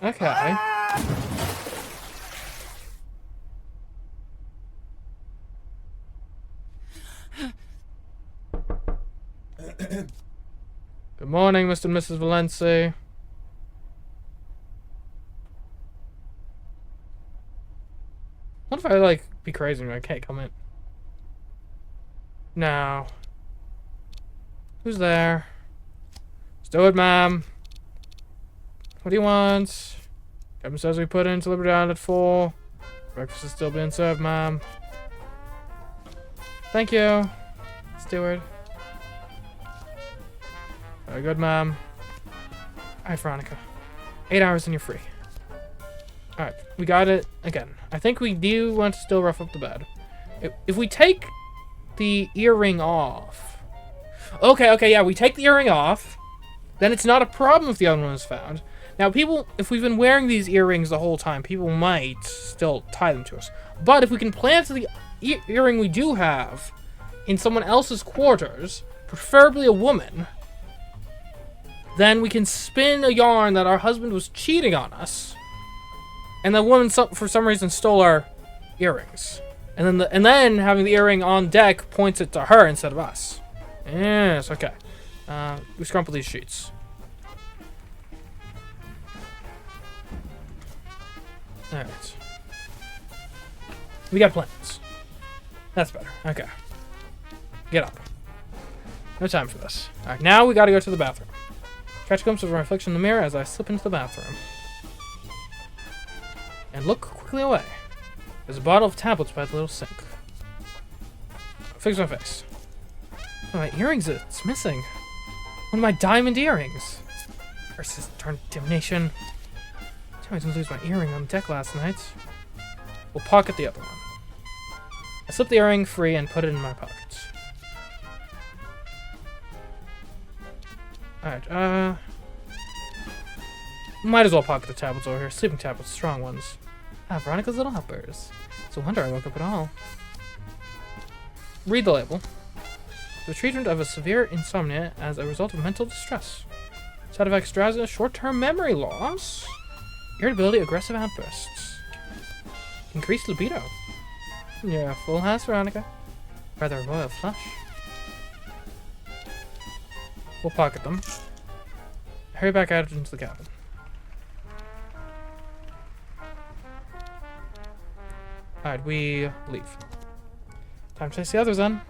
Okay. Good morning, Mr. and Mrs. Valenci. What if I, like, be crazy and I can't come in? No. Who's there? Let's do it, ma'am. What do you want? Captain says we put in delivery down at 4. Breakfast is still being served, ma'am. Thank you, steward. Very good, ma'am. Alright, Veronica. 8 hours and you're free. Alright, we got it again. I think we do want to still rough up the bed. If we take the earring off... Okay, yeah, we take the earring off. Then it's not a problem if the other one is found. Now, people, if we've been wearing these earrings the whole time, people might still tie them to us. But if we can plant the earring we do have in someone else's quarters, preferably a woman, then we can spin a yarn that our husband was cheating on us, and the woman, for some reason, stole our earrings. And then having the earring on deck points it to her instead of us. Yes, okay. We scrumple these sheets. Alright. We got plans. That's better. Okay. Get up. No time for this. Alright, now we gotta go to the bathroom. Catch a glimpse of my reflection in the mirror as I slip into the bathroom. And look quickly away. There's a bottle of tablets by the little sink. Fix my face. Oh, my earrings, it's missing. One of my diamond earrings. Versus darn divination. I didn't lose my earring on deck last night. We'll pocket the other one. I slip the earring free and put it in my pocket. Alright, might as well pocket the tablets over here. Sleeping tablets, strong ones. Ah, Veronica's Little Helpers. It's a wonder I woke up at all. Read the label. The treatment of a severe insomnia as a result of mental distress. Side effects: drowsiness, short-term memory loss, irritability, aggressive outbursts, increased libido. You're a full house, Veronica. Rather a royal flush. We'll pocket them. Hurry back out into the cabin. Alright, we leave. Time to chase the others then.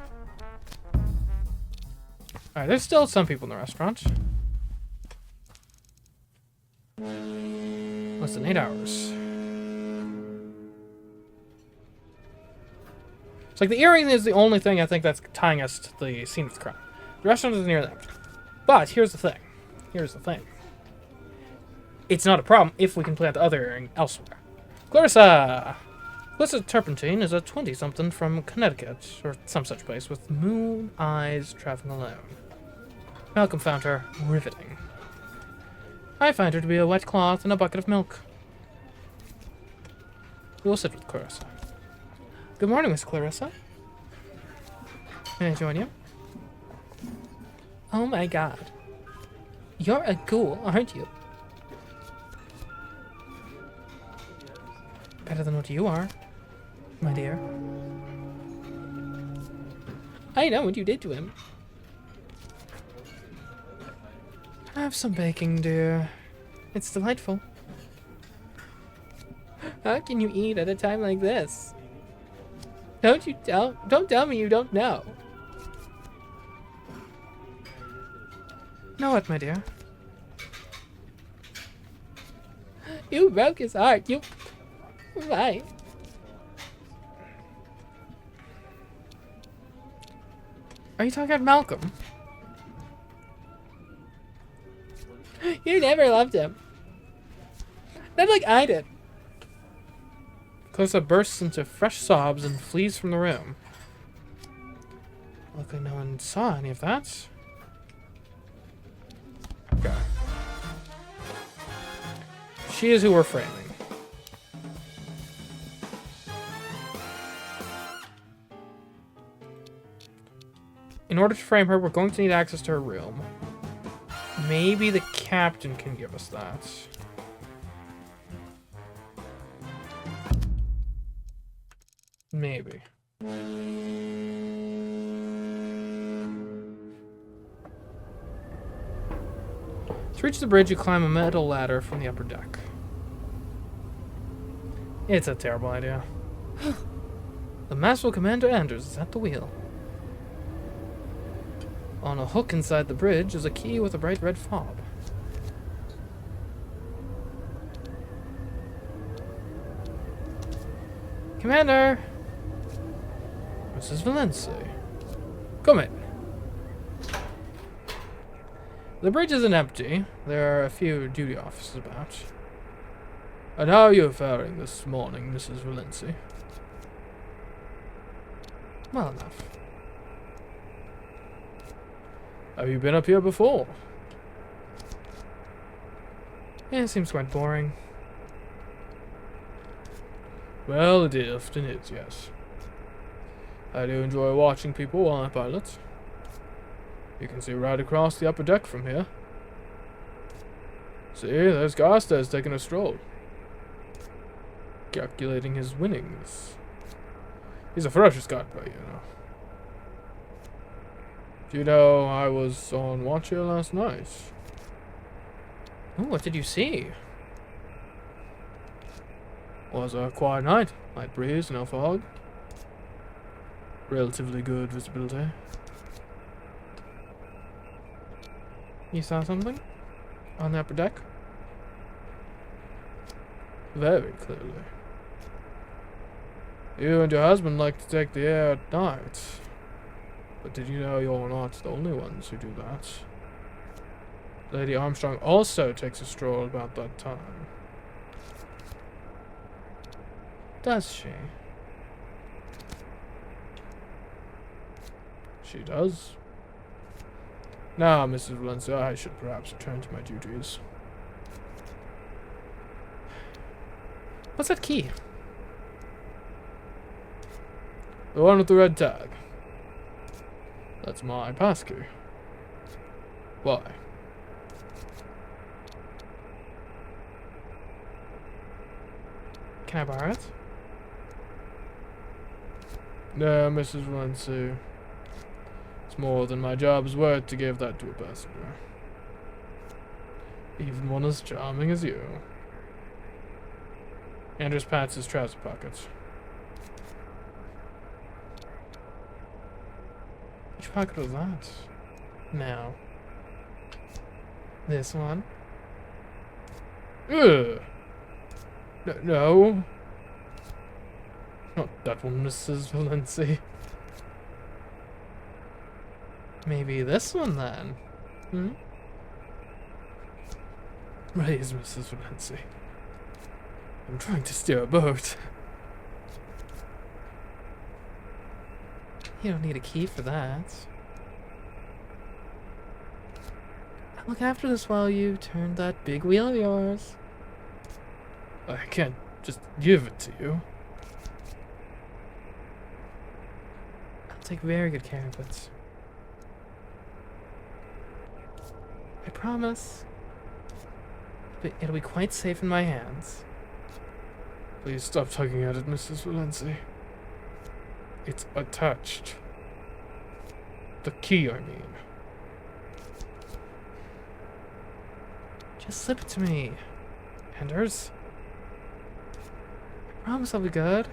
Alright, there's still some people in the restaurant. Less than 8 hours. It's like the earring is the only thing I think that's tying us to the scene of the crime. The restaurant is near them. But here's the thing. It's not a problem if we can plant the other earring elsewhere. Clarissa Turpentine is a 20-something from Connecticut, or some such place, with moon eyes traveling alone. Malcolm found her riveting. I find her to be a wet cloth and a bucket of milk. We will sit with Clarissa. Good morning, Miss Clarissa. May I join you? Oh my god. You're a ghoul, aren't you? Better than what you are, my dear. I know what you did to him. Have some baking, dear. It's delightful. How can you eat at a time like this? Don't tell me you don't know. Know what, my dear? You broke his heart. Why? Are you talking about Malcolm? You never loved him. Not like I did. Clarissa bursts into fresh sobs and flees from the room. Luckily no one saw any of that. Okay. She is who we're framing. In order to frame her, we're going to need access to her room. Maybe the captain can give us that. Maybe. To reach the bridge, you climb a metal ladder from the upper deck. It's a terrible idea. The Master Commander Anders is at the wheel. On a hook inside the bridge is a key with a bright red fob. Commander! Mrs. Valenci. Come in. The bridge isn't empty. There are a few duty officers about. And how are you faring this morning, Mrs. Valenci? Well enough. Have you been up here before? Yeah, it seems quite boring. Well, it often is, yes. I do enjoy watching people while I pilot. You can see right across the upper deck from here. See, there's Garstez taking a stroll. Calculating his winnings. He's a ferocious guy, you know. Do you know I was on watch here last night? Oh, what did you see? Was a quiet night. Light breeze, no fog. Relatively good visibility. You saw something? On the upper deck? Very clearly. You and your husband like to take the air at night. But did you know you're not the only ones who do that? Lady Armstrong also takes a stroll about that time. Does she? She does. Now, Mrs. Valenci, I should perhaps return to my duties. What's that key? The one with the red tag. That's my passkey. Why? Can I borrow it? No, Mrs. Valenci. It's more than my job's worth to give that to a passenger. Even one as charming as you. Anders pats his trouser pockets. Which pocket was that? Now. This one? Ugh! No. Not that one, Mrs. Valenci. Maybe this one, then? Hmm? Please, Mrs. Valenci. I'm trying to steer a boat. You don't need a key for that. I'll look after this while you turn that big wheel of yours. I can't just give it to you. I'll take very good care of it. I promise. But it'll be quite safe in my hands. Please stop tugging at it, Mrs. Valenci. It's attached. The key, I mean. Just slip it to me, Anders. I promise I'll be good.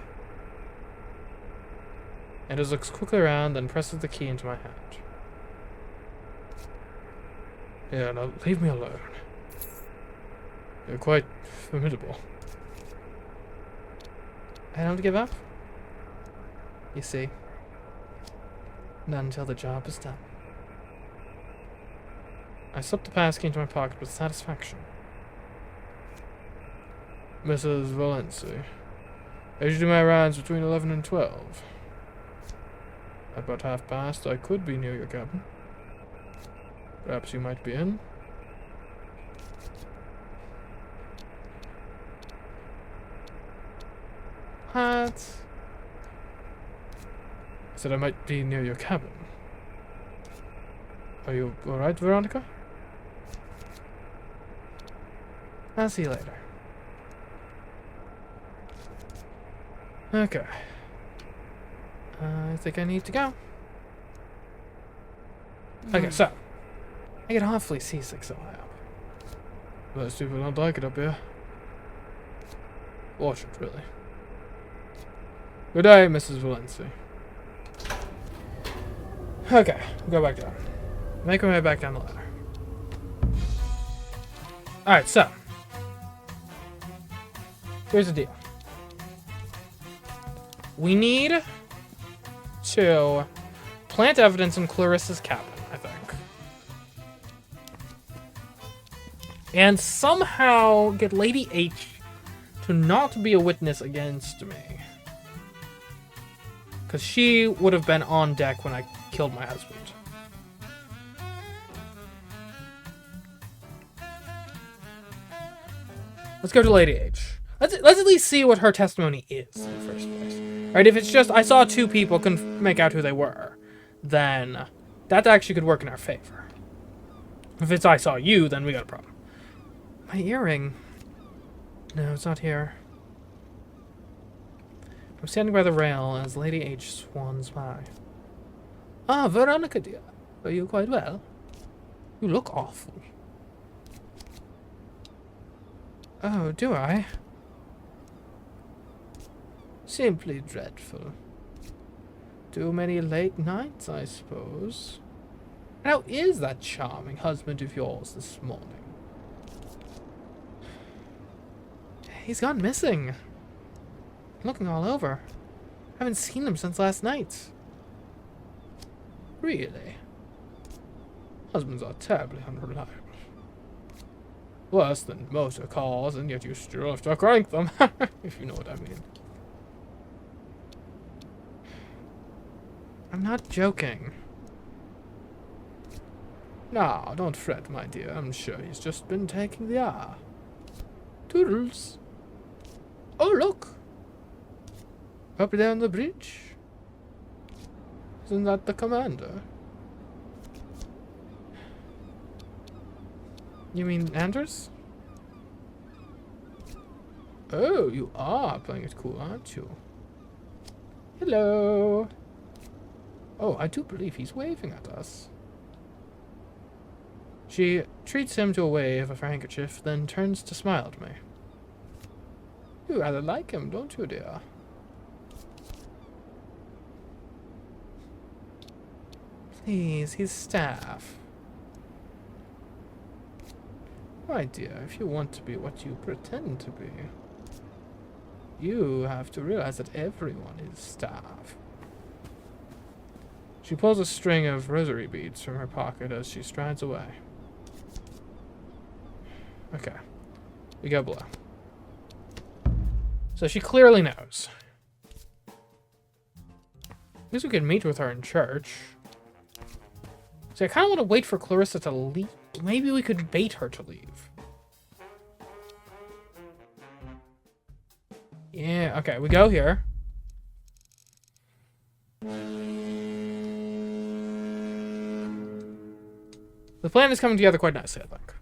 Anders looks quickly around, then presses the key into my hand. Yeah, now leave me alone. You're quite formidable. I don't give up. You see, not until the job is done. I slipped the passkey into my pocket with satisfaction. Mrs. Valenci, I usually do my rounds between 11 and 12. At about past, I could be near your cabin. Perhaps you might be in. What? I said I might be near your cabin. Are you alright, Veronica? I'll see you later. Okay. I think I need to go. Okay, so. I get awfully seasick so I am. Most people don't like it up here. Watch it, really. Good day, Mrs. Valenci. Okay, go back down. Make my way back down the ladder. Alright, so. Here's the deal. We need to plant evidence in Clarissa's cabin, I think. And somehow get Lady H to not be a witness against me. Because she would have been on deck when I killed my husband. Let's go to Lady H. Let's at least see what her testimony is in the first place. Right, if it's just, I saw two people, couldn't make out who they were, then that actually could work in our favor. If it's I saw you, then we got a problem. My earring. No, it's not here. I'm standing by the rail as Lady H swans by. Ah, Veronica, dear. Are you quite well? You look awful. Oh, do I? Simply dreadful. Too many late nights, I suppose. How is that charming husband of yours this morning? He's gone missing. I'm looking all over. I haven't seen him since last night. Really? Husbands are terribly unreliable. Worse than motor cars, and yet you still have to crank them, if you know what I mean. I'm not joking. No, don't fret, my dear. I'm sure he's just been taking the hour. Toodles. Oh, look! Up there on the bridge. Isn't that the commander? You mean Anders? Oh, you are playing it cool, aren't you? Hello! Oh, I do believe he's waving at us. She treats him to a wave of her handkerchief, then turns to smile at me. You rather like him, don't you, dear? Please, he's staff. My dear, if you want to be what you pretend to be, you have to realize that everyone is staff. She pulls a string of rosary beads from her pocket as she strides away. Okay. We go below. So she clearly knows. I guess we could meet with her in church. See, I kind of want to wait for Clarissa to leave. Maybe we could bait her to leave. Yeah, okay, we go here. The plan is coming together quite nicely, I think.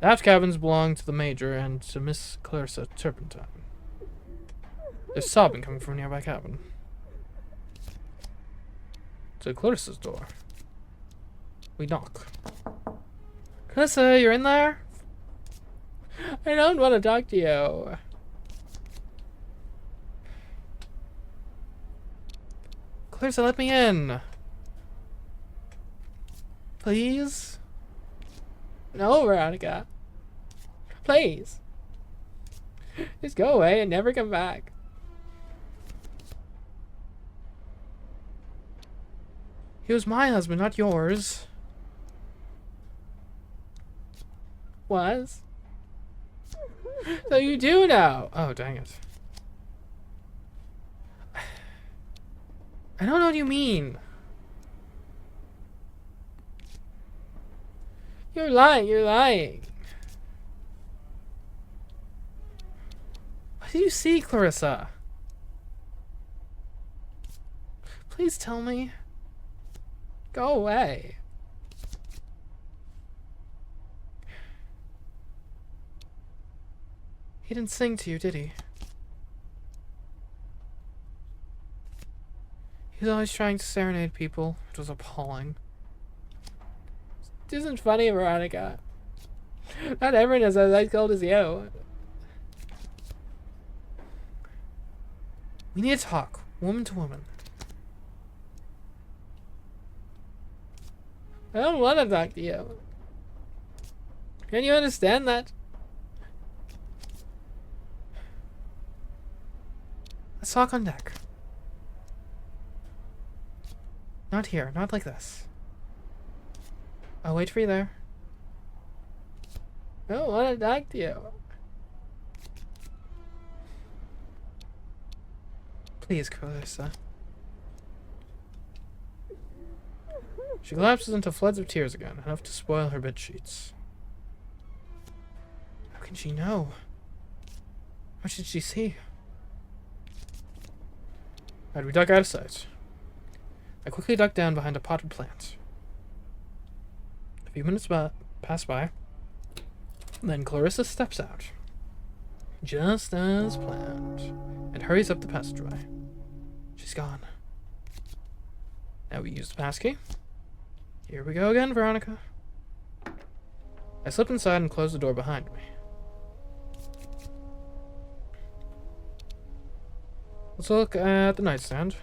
The aft cabins belong to the Major and to Miss Clarissa Turpentine. There's sobbing coming from a nearby cabin. To Clarissa's door. We knock. Clarissa, you're in there? I don't want to talk to you. Clarissa, let me in. Please? No, Veronica. Please. Just go away and never come back. He was my husband, not yours. Was? So you do know. Oh, dang it. I don't know what you mean. You're lying, you're lying. What do you see, Clarissa? Please tell me. Go away. He didn't sing to you, did he? He He's always trying to serenade people. It was appalling. It isn't funny, Veronica. Not everyone is as ice cold as you. We need to talk, woman to woman. I don't want to talk to you. Can you understand that? Let's talk on deck. Not here, not like this. I'll wait for you there. I don't want to talk to you. Please, Clarissa. She collapses into floods of tears again, enough to spoil her bed sheets. How can she know? What did she see? Alright, we duck out of sight. I quickly duck down behind a potted plant. A few minutes pass by. Then Clarissa steps out. Just as planned. And hurries up the passageway. She's gone. Now we use the passkey. Here we go again, Veronica. I slip inside and close the door behind me. Let's look at the nightstand.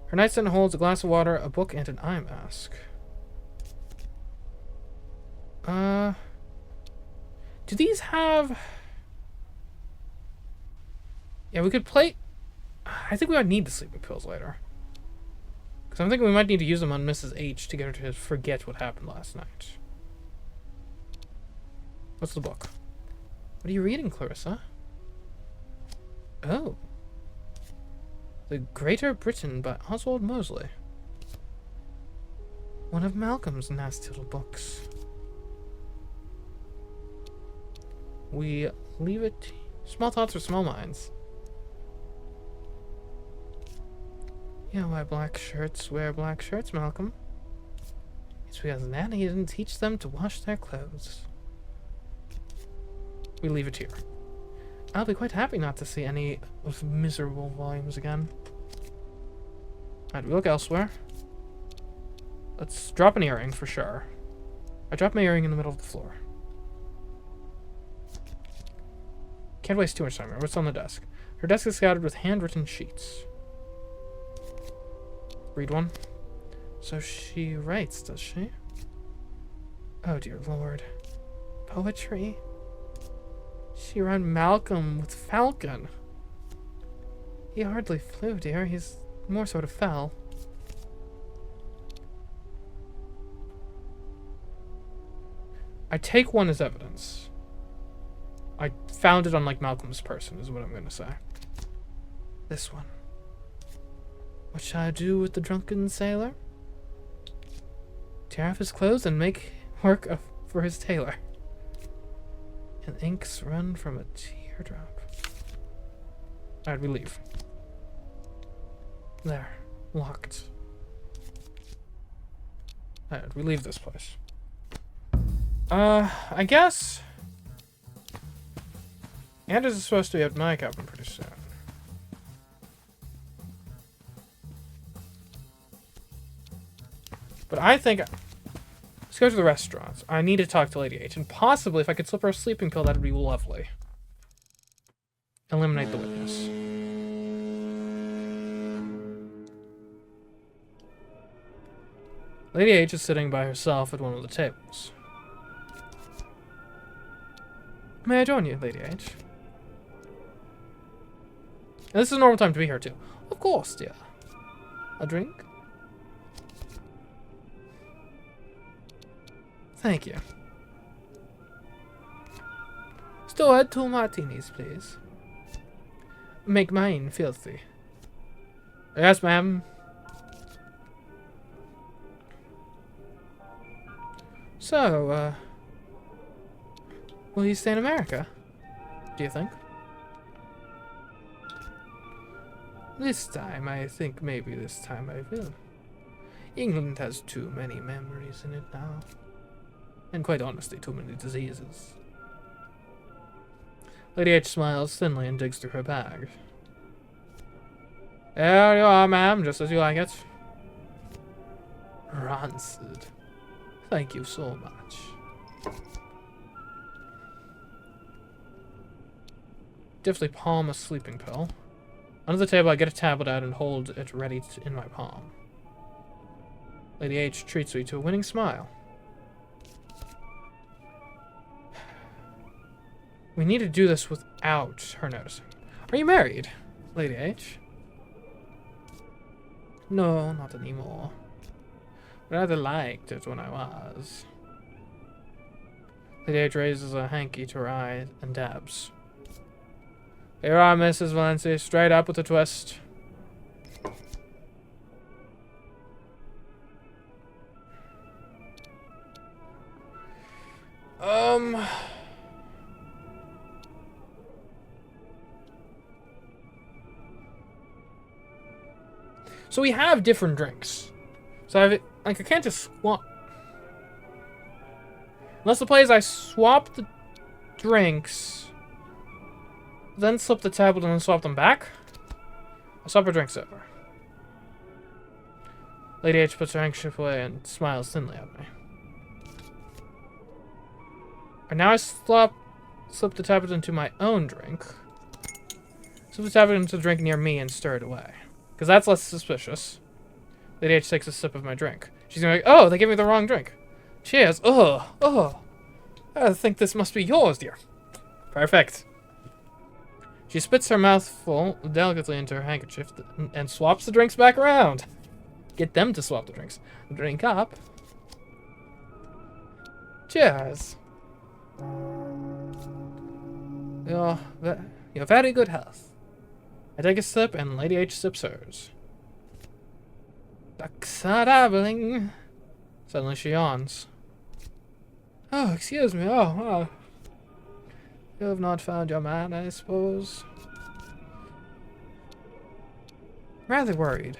Her nightstand holds a glass of water, a book, and an eye mask. Do these have... Yeah, we could play... I think we might need the sleeping pills later. Because I'm thinking we might need to use them on Mrs. H to get her to forget what happened last night. What's the book? What are you reading, Clarissa? Oh. The Greater Britain by Oswald Mosley. One of Malcolm's nasty little books. We leave it... Small thoughts or small minds. You know why black shirts wear black shirts, Malcolm? It's because Nanny didn't teach them to wash their clothes. We leave it here. I'll be quite happy not to see any of the miserable volumes again. Alright, we look elsewhere. Let's drop an earring for sure. I dropped my earring in the middle of the floor. Can't waste too much time here. What's on the desk? Her desk is scattered with handwritten sheets. Read one. So she writes, does she? Oh dear lord. Poetry? She rhymed Malcolm with Falcon. He hardly flew, dear. He's more sort of fell. I take one as evidence. I found it on, like, Malcolm's person, is what I'm gonna say. This one. What shall I do with the drunken sailor? Tear off his clothes and make work for his tailor. And inks run from a teardrop. Alright, we leave. There. Locked. Alright, we leave this place. I guess... Anders is supposed to be at my cabin pretty soon. But I think... Let's go to the restaurant. I need to talk to Lady H. And possibly, if I could slip her a sleeping pill, that would be lovely. Eliminate the witness. Lady H is sitting by herself at one of the tables. May I join you, Lady H? And this is a normal time to be here, too. Of course, dear. A drink? Thank you. Still add 2 martinis, please. Make mine filthy. Yes, ma'am. So, will you stay in America? Do you think? This time, I think maybe this time I will. England has too many memories in it now. And quite honestly, too many diseases. Lady H smiles thinly and digs through her bag. There you are, ma'am, just as you like it. Rancid. Thank you so much. Deftly palm a sleeping pill. Under the table, I get a tablet out and hold it ready in my palm. Lady H treats me to a winning smile. We need to do this without her noticing. Are you married, Lady H? No, not anymore. Rather liked it when I was. Lady H raises a hanky to her eye and dabs. Here are, Mrs. Valencia, straight up with a twist. So we have different drinks. So I can't just swap. Unless the play is I swap the drinks, then slip the tablet and then swap them back. I'll swap her drinks over. Lady H puts her handkerchief away and smiles thinly at me. And now I slip the tablet into my own drink. Slip the tablet into the drink near me and stir it away. Because that's less suspicious. Lady H takes a sip of my drink. She's gonna be like, oh, they gave me the wrong drink. Cheers. Oh. I think this must be yours, dear. Perfect. She spits her mouthful delicately into her handkerchief and swaps the drinks back around. Get them to swap the drinks. Drink up. Cheers. Your very good health. I take a sip, and Lady H sips hers. Ducks are dabbling. Suddenly she yawns. Oh, excuse me. Oh. You have not found your man, I suppose. Rather worried.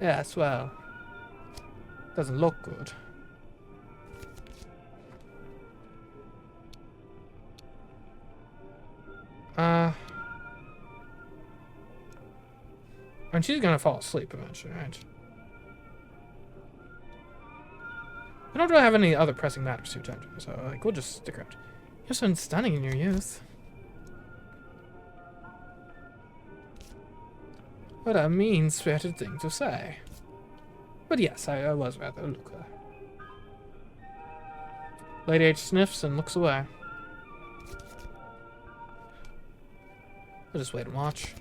Yes, well. Doesn't look good. And she's gonna fall asleep eventually, right? I don't really have any other pressing matters to attend to, so we'll just stick around. You're so stunning in your youth. What a mean-spirited thing to say. But yes, I was rather a looker. Lady H sniffs and looks away. I'll just wait and watch.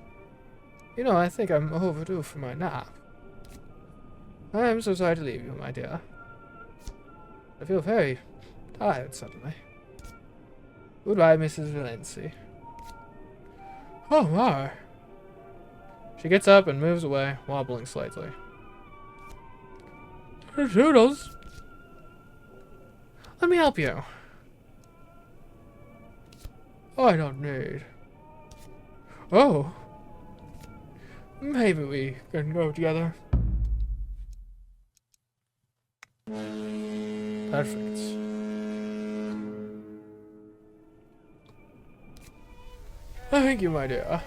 You know, I think I'm overdue for my nap. I am so sorry to leave you, my dear. I feel very tired suddenly. Goodbye, Mrs. Valencia. Oh, my. She gets up and moves away, wobbling slightly. Toodles. Let me help you. Oh, I don't need. Oh. Maybe we can go together. Perfect. Thank you, my dear.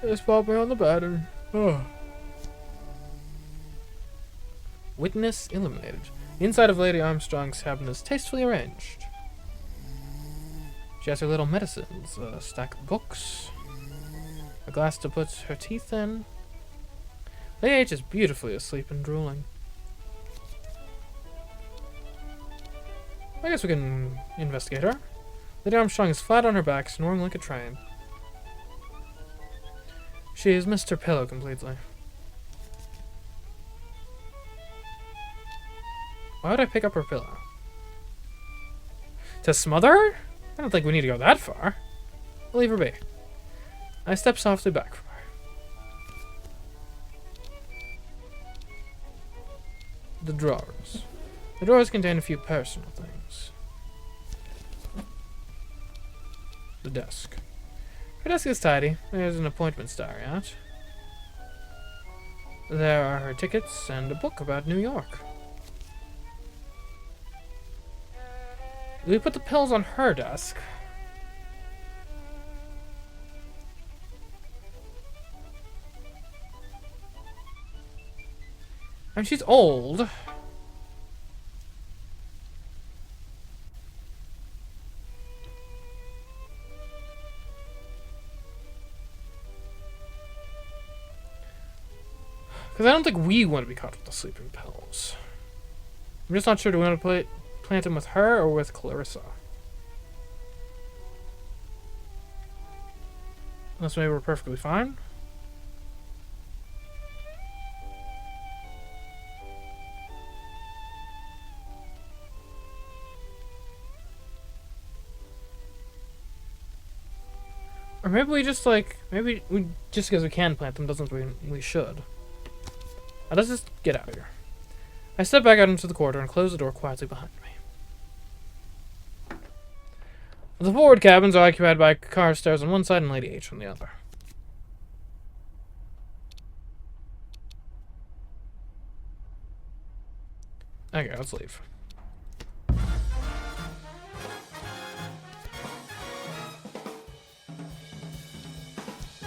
Just pop me on the bed and... Oh. Witness eliminated. The inside of Lady Armstrong's cabin is tastefully arranged. She has her little medicines, a stack of books, a glass to put her teeth in. Lady H is beautifully asleep and drooling. I guess we can investigate her. Lady Armstrong is flat on her back, snoring like a train. She has missed her pillow completely. Why would I pick up her pillow? To smother her? I don't think we need to go that far. I'll leave her be. I step softly back from her. The drawers. The drawers contain a few personal things. The desk. Her desk is tidy. There's an appointments diary out. There are her tickets and a book about New York. We put the pills on her desk. And she's old. Because I don't think we want to be caught with the sleeping pills. I'm just not sure, do we want to plant them with her or with Clarissa? Unless maybe we're perfectly fine. Or maybe we just maybe we just because we can plant them doesn't mean we should. Now let's just get out of here. I step back out into the corridor and close the door quietly behind me. The forward cabins are occupied by Carstairs on one side and Lady H on the other. Okay, let's leave.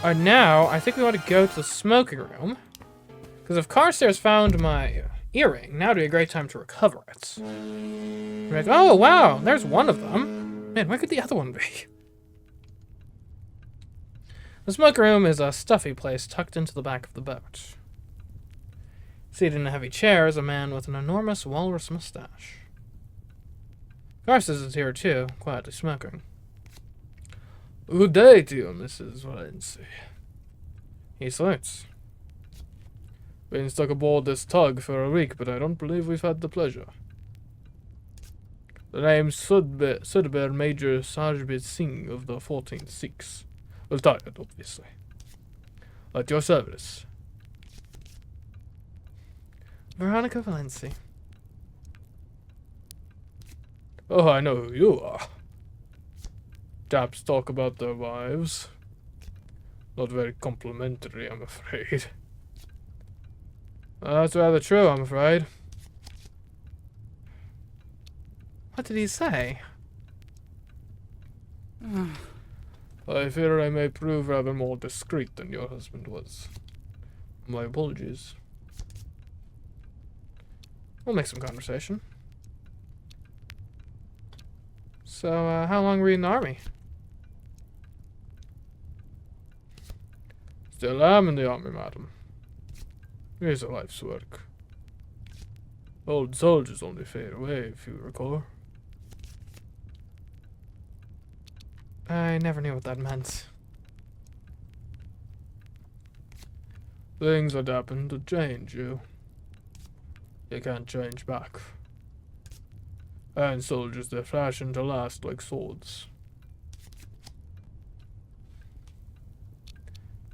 Alright, now I think we want to go to the smoking room. Because if Carstairs found my earring, now would be a great time to recover it. We're like, oh wow, there's one of them. Man, where could the other one be? The smoking room is a stuffy place tucked into the back of the boat. Seated in a heavy chair is a man with an enormous walrus mustache. Carstairs is here too, quietly smoking. Good day to you, Mrs. Valency. He salutes. Been stuck aboard this tug for a week, but I don't believe we've had the pleasure. The name's Sudbear Major Sajbir Singh of the 14th Sikhs. Retired, obviously. At your service. Veronica Valency. Oh, I know who you are. Chaps talk about their wives. Not very complimentary, I'm afraid. That's rather true, I'm afraid. What did he say? I fear I may prove rather more discreet than your husband was. My apologies. We'll make some conversation. So, how long were you in the army? Still am in the army, madam. Here's a life's work. Old soldiers only fade away, if you recall. I never knew what that meant. Things that happen to change you. You can't change back. And soldiers, they're fashioned to last like swords.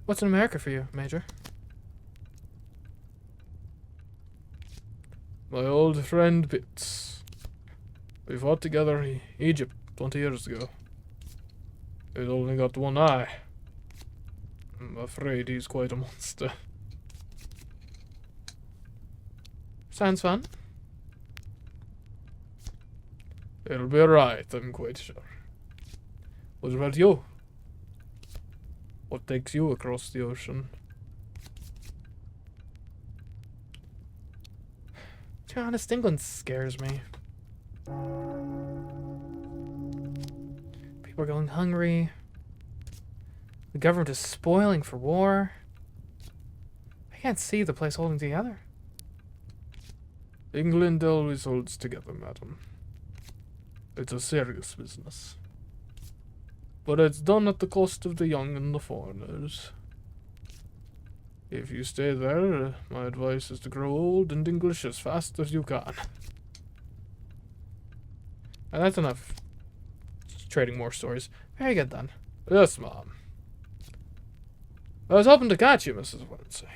What's in America for you, Major? My old friend Pitts. We fought together in Egypt 20 years ago. He's only got one eye. I'm afraid he's quite a monster. Sounds fun. It'll be alright, I'm quite sure. What about you? What takes you across the ocean? To be honest, England scares me. People are going hungry. The government is spoiling for war. I can't see the place holding together. England always holds together, madam. It's a serious business. But it's done at the cost of the young and the foreigners. If you stay there, my advice is to grow old and English as fast as you can. And that's enough trading more stories. Very good then. Yes, Mom. I was hoping to catch you, Mrs. Valency.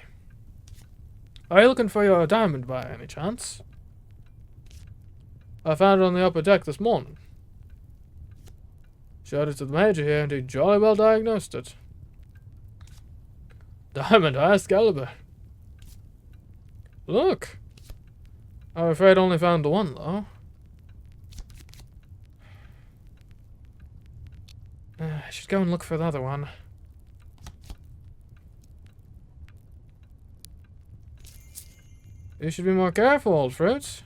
Are you looking for your diamond by any chance? I found it on the upper deck this morning. Showed it to the Major here, and he jolly well diagnosed it. Diamond, highest caliber. Look. I'm afraid I only found the one, though. I should go and look for the other one. You should be more careful, old fruit.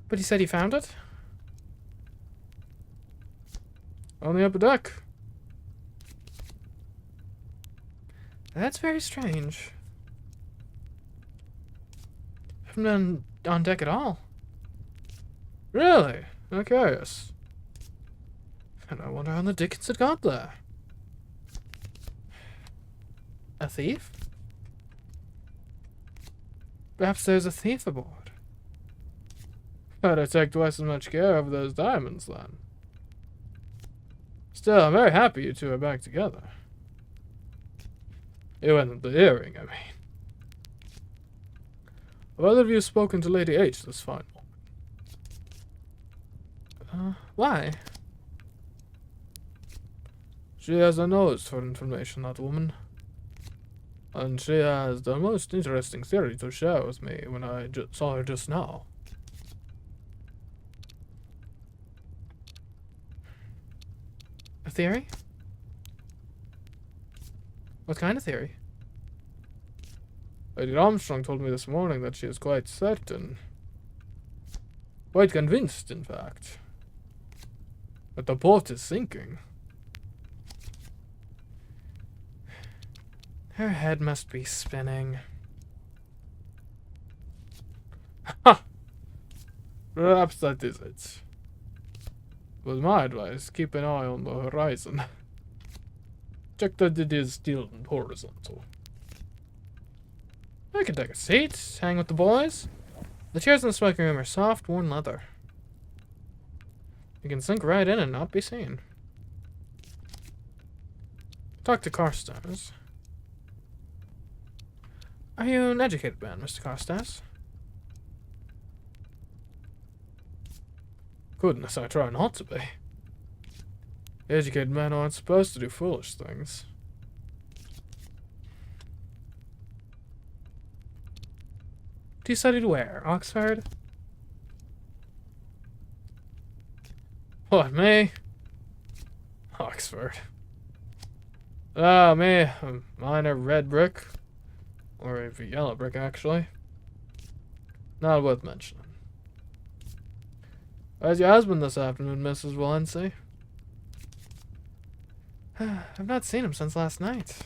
But he said he found it? On the upper deck. That's very strange. I haven't been on deck at all. Really? How curious. And I wonder how the dickens it got there. A thief? Perhaps there's a thief aboard. Better take twice as much care of those diamonds, then. Still, I'm very happy you two are back together. You and the earring, I mean. Have either of you spoken to Lady H this fine moment? Why? She has a nose for information, that woman. And she has the most interesting theory to share with me when I saw her just now. A theory? What kind of theory? Lady Armstrong told me this morning that she is quite certain, quite convinced, in fact, that the port is sinking. Her head must be spinning. Ha! Perhaps that is it. But my advice, keep an eye on the horizon. Check that it is still horizontal. I can take a seat, hang with the boys. The chairs in the smoking room are soft, worn leather. You can sink right in and not be seen. Talk to Carstairs. Are you an educated man, Mr. Carstairs? Goodness, I try not to be. Educated men aren't supposed to do foolish things. Do you study where? Oxford? What, me? Oxford. Oh, me. A minor red brick. Or a yellow brick, actually. Not worth mentioning. How's your husband this afternoon, Mrs. Walensey? I've not seen him since last night.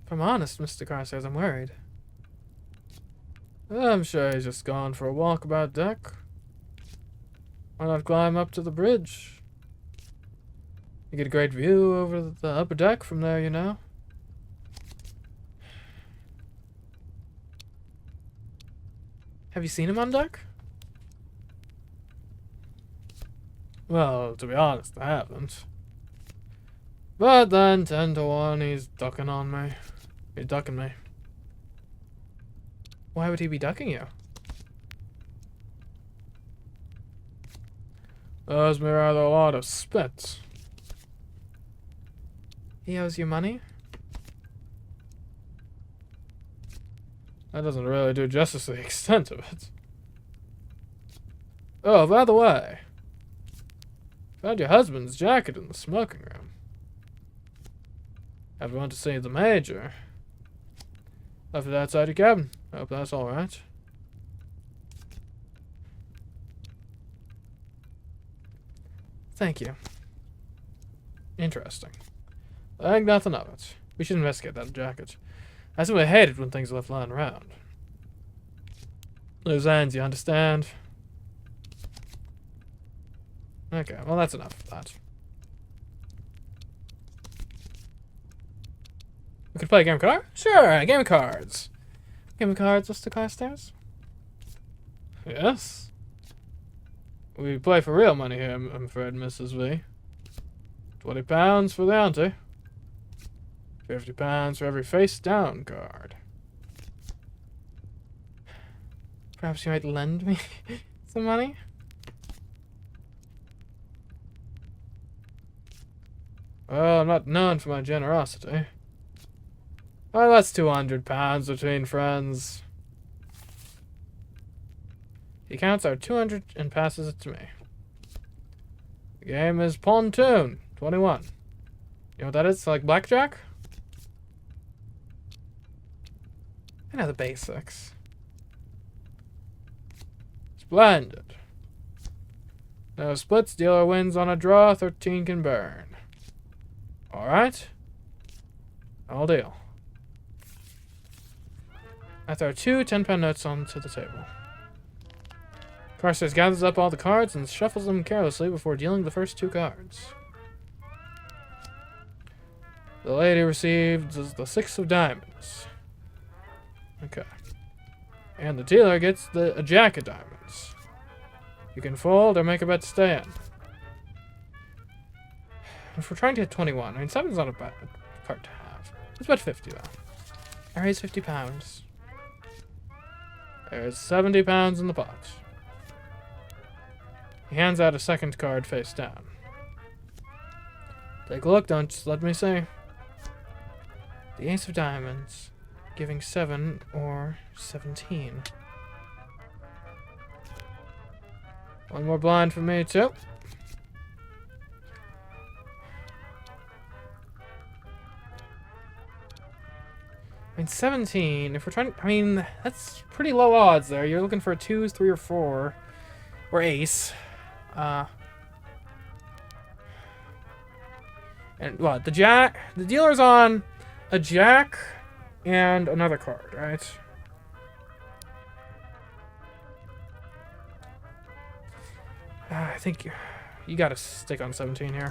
If I'm honest, Mr. Carstairs, I'm worried. I'm sure he's just gone for a walk about deck. Why not climb up to the bridge? You get a great view over the upper deck from there, you know. Have you seen him on deck? Well, to be honest, I haven't. But then, 10 to 1, he's ducking on me. He's ducking me. Why would he be ducking you? Owes me rather a lot of spit. He owes you money? That doesn't really do justice to the extent of it. Oh, by the way, found your husband's jacket in the smoking room. If you want to see the Major, left it outside your cabin. I hope that's alright. Thank you. Interesting. I think nothing of it. We should investigate that jacket. I simply hate it when things are left lying around. Loose ends, you understand? Okay, well that's enough of that. We could play a game of cards? Sure, a game of cards. Game of cards, Mr. Carstairs? Yes. We play for real money here, I'm afraid, Mrs. V. £20 for the ante. £50 for every face-down card. Perhaps you might lend me some money? Well, I'm not known for my generosity. Well, that's £200 between friends. He counts our 200 and passes it to me. The game is Pontoon, 21. You know what that is? Like blackjack? I know the basics. Splendid. No splits, dealer wins on a draw, 13 can burn. Alright. All deal. I throw two 10-pound notes onto the table. Carstairs gathers up all the cards and shuffles them carelessly before dealing the first two cards. The lady receives the 6 of diamonds. Okay. And the dealer gets a jack of diamonds. You can fold or make a bet to stay in. If we're trying to hit 21, I mean, 7's not a bad card to have. Let's bet 50, though. I raise 50 pounds. There's 70 pounds in the pot. He hands out a second card face down. Take a look, don't just let me see. The ace of diamonds, giving 7 or 17. One more blind for me, too. I mean, 17, if we're trying... I mean, that's pretty low odds there. You're looking for a 2, 3, or 4. Or ace. And what? The jack... The dealer's on a jack and another card, right? I think you gotta stick on 17 here.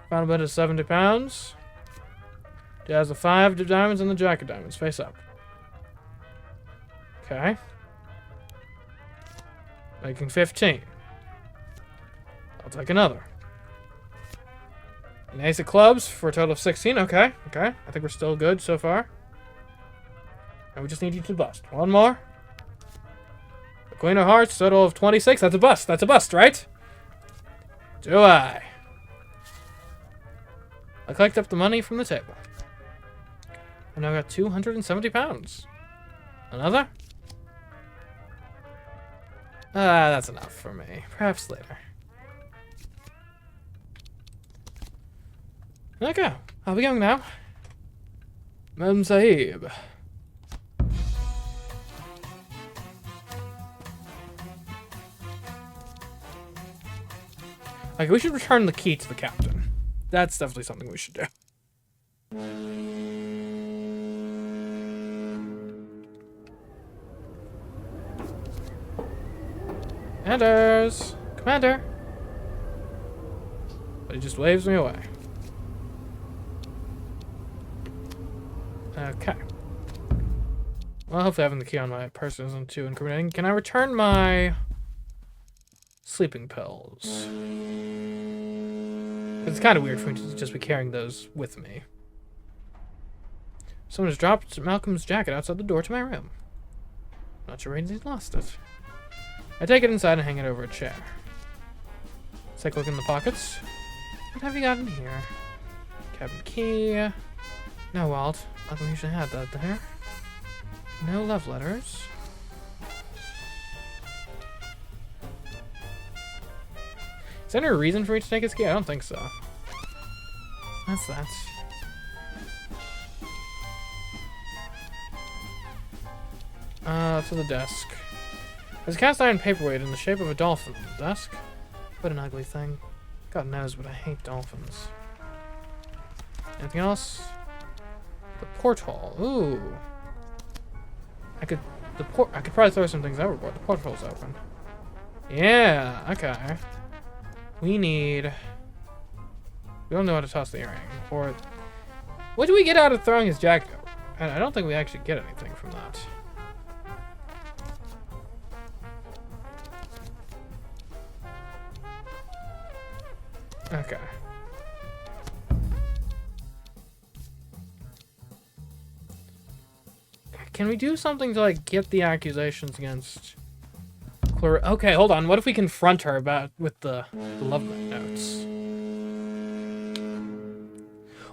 Final bet is 70 pounds. It has a 5 of diamonds and the jack of diamonds. Face up. Okay. Making 15. I'll take another. An ace of clubs for a total of 16. Okay. Okay. I think we're still good so far. And we just need you to bust. One more. The queen of hearts, total of 26. That's a bust. That's a bust, right? Do I? I collect up the money from the table. I've now got 270 pounds. Another? That's enough for me. Perhaps later. Okay, I'll be going now. Mem Sahib. Okay, we should return the key to the captain. That's definitely something we should do. Anders! Commander! But he just waves me away. Okay. Well, hopefully having the key on my person isn't too incriminating. Can I return my sleeping pills? It's kind of weird for me to just be carrying those with me. Someone has dropped Malcolm's jacket outside the door to my room. Not sure he's lost it. I take it inside and hang it over a chair. Let's take a look in the pockets. What have you got in here? Cabin key. No, Walt. Malcolm usually had that there. No love letters. Is there any reason for me to take his key? I don't think so. That's that. To the desk. There's a cast iron paperweight in the shape of a dolphin on the desk. What an ugly thing. God knows, but I hate dolphins. Anything else? The porthole. Ooh. I could probably throw some things overboard. The porthole's open. Yeah, okay. We don't know how to toss the earring. Or what do we get out of throwing his jacket over? I don't think we actually get anything from that. Okay. Can we do something to, like, get the accusations against Clara? Okay, hold on. What if we confront her with the love notes?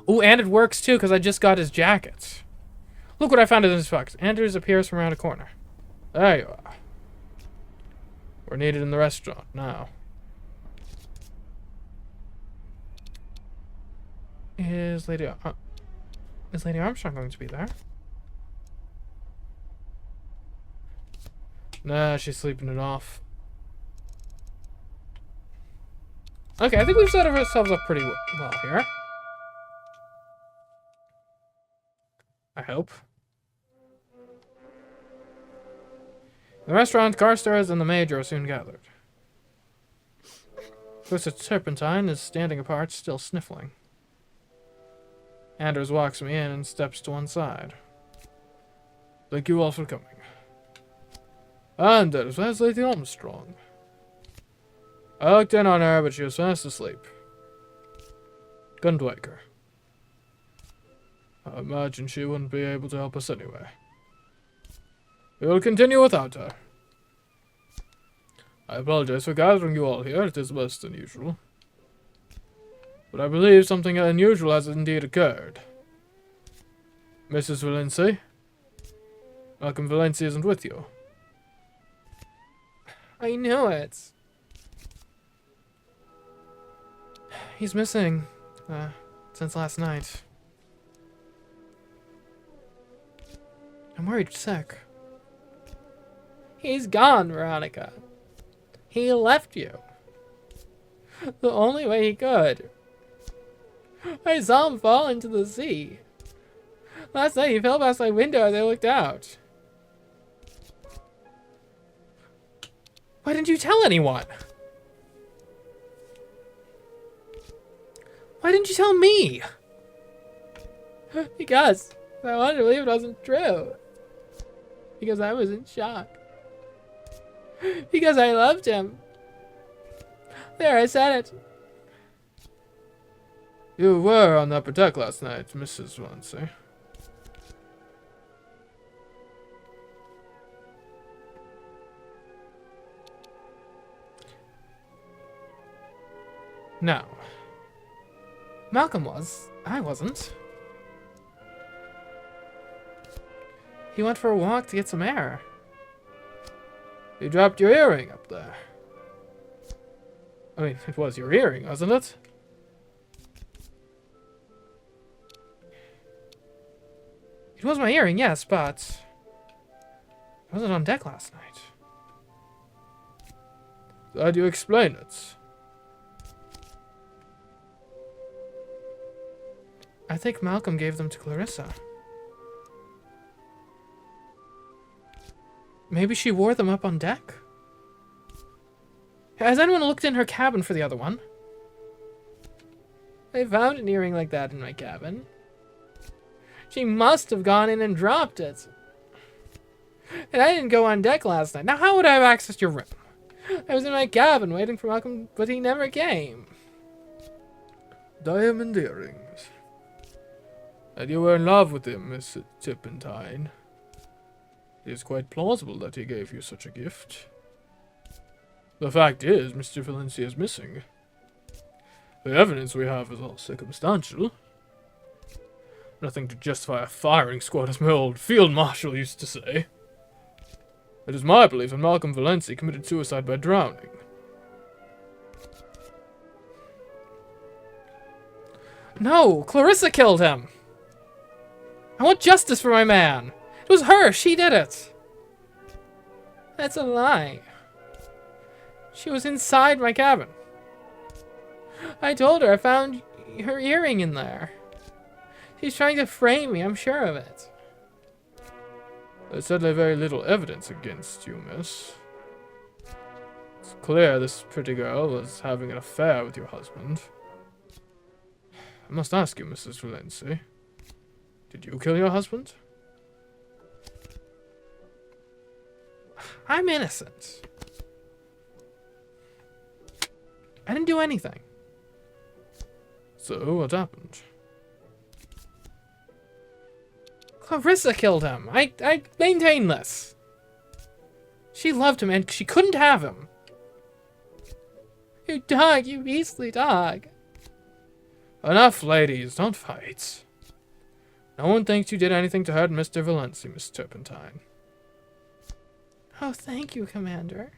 Oh, and it works, too, because I just got his jacket. Look what I found in this box. Anders appears from around a corner. There you are. We're needed in the restaurant now. Is Lady Armstrong going to be there? Nah, she's sleeping it off. Okay, I think we've set ourselves up pretty well here. I hope. The restaurant, car stores, and the major are soon gathered. Twisted Turpentine is standing apart, still sniffling. Anders walks me in and steps to one side. Thank you all for coming. Anders, where's Lady Armstrong? I looked in on her, but she was fast asleep. Couldn't wake her. I imagine she wouldn't be able to help us anyway. We will continue without her. I apologize for gathering you all here. It is less than usual. But I believe something unusual has indeed occurred. Mrs. Valenci? Malcolm Valenci isn't with you. I knew it. He's missing, since last night. I'm worried sick. He's gone, Veronica. He left you. The only way he could. I saw him fall into the sea. Last night he fell past my window as I looked out. Why didn't you tell anyone? Why didn't you tell me? Because I wanted to believe it wasn't true. Because I was in shock. Because I loved him. There, I said it. You were on the upper deck last night, Mrs. Valenci. No. Malcolm was. I wasn't. He went for a walk to get some air. You dropped your earring up there. I mean, it was your earring, wasn't it? It was my earring, yes, but I wasn't on deck last night. So how do you explain it? I think Malcolm gave them to Clarissa. Maybe she wore them up on deck? Has anyone looked in her cabin for the other one? I found an earring like that in my cabin. She must have gone in and dropped it. And I didn't go on deck last night. Now how would I have accessed your room? I was in my cabin waiting for Malcolm, but he never came. Diamond earrings. And you were in love with him, Miss Turpentine. It is quite plausible that he gave you such a gift. The fact is, Mr. Valenci is missing. The evidence we have is all circumstantial. Nothing to justify a firing squad, as my old field marshal used to say. It is my belief that Malcolm Valenci committed suicide by drowning. No, Clarissa killed him. I want justice for my man. It was her. She did it. That's a lie. She was inside my cabin. I told her I found her earring in there. She's trying to frame me, I'm sure of it. There's certainly very little evidence against you, miss. It's clear this pretty girl was having an affair with your husband. I must ask you, Mrs. Valenci. Did you kill your husband? I'm innocent. I didn't do anything. So, what happened? Clarissa killed him. I maintain this. She loved him and she couldn't have him. You dog, you beastly dog. Enough, ladies. Don't fight. No one thinks you did anything to hurt Mr. Valenci, Miss Turpentine. Oh, thank you, Commander.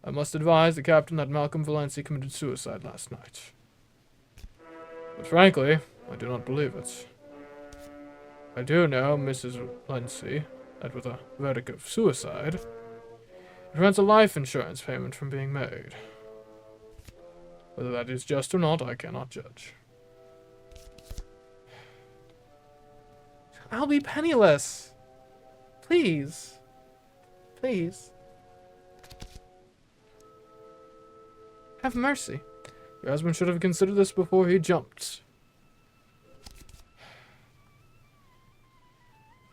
I must advise the captain that Malcolm Valenci committed suicide last night. But frankly, I do not believe it. I do know, Mrs. Lindsay, that with a verdict of suicide, it prevents a life insurance payment from being made. Whether that is just or not, I cannot judge. I'll be penniless. Please. Please. Have mercy. Your husband should have considered this before he jumped.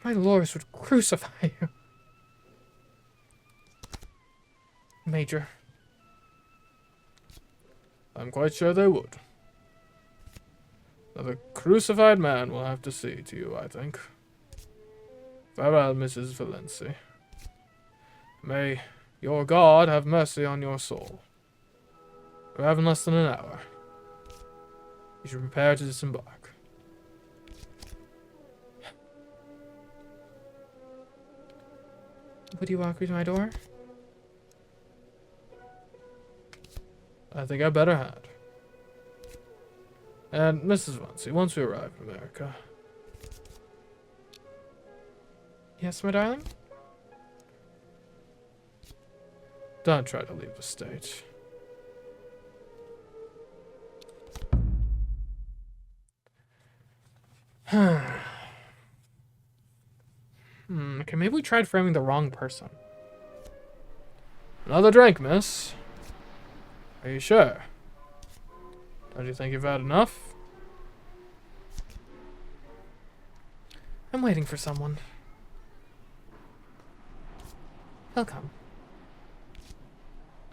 My lords would crucify you. Major. I'm quite sure they would. Another crucified man will have to see to you, I think. Farewell, Mrs. Valency. May your God have mercy on your soul. We have in less than an hour. You should prepare to disembark. Would you walk me to my door? I think I better had. And Mrs. Valency, once we arrive in America. Yes, my darling? Don't try to leave the state. Okay, maybe we tried framing the wrong person. Another drink, miss. Are you sure? Don't you think you've had enough? I'm waiting for someone. He'll come.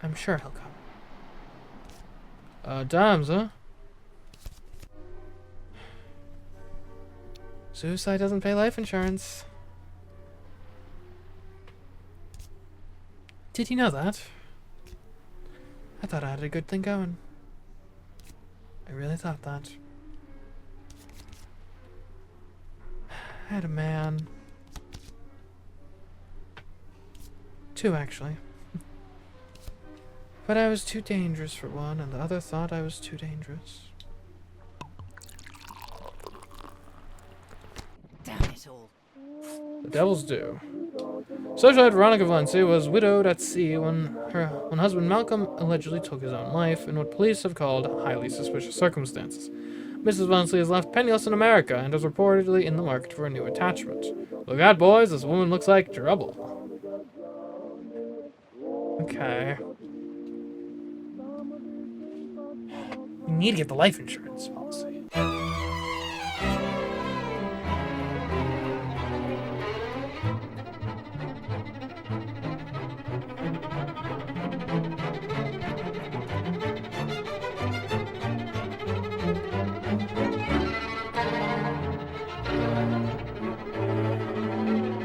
I'm sure he'll come. Dimes, huh? Suicide doesn't pay life insurance. Did you know that? I thought I had a good thing going. I really thought that. I had a man. Two, actually. But I was too dangerous for one, and the other thought I was too dangerous. Damn it all. The devil's due. Socialite Veronica Valency was widowed at sea when her husband Malcolm allegedly took his own life in what police have called highly suspicious circumstances. Mrs. Valency is left penniless in America and is reportedly in the market for a new attachment. Look out, boys, this woman looks like trouble. Okay. We need to get the life insurance policy.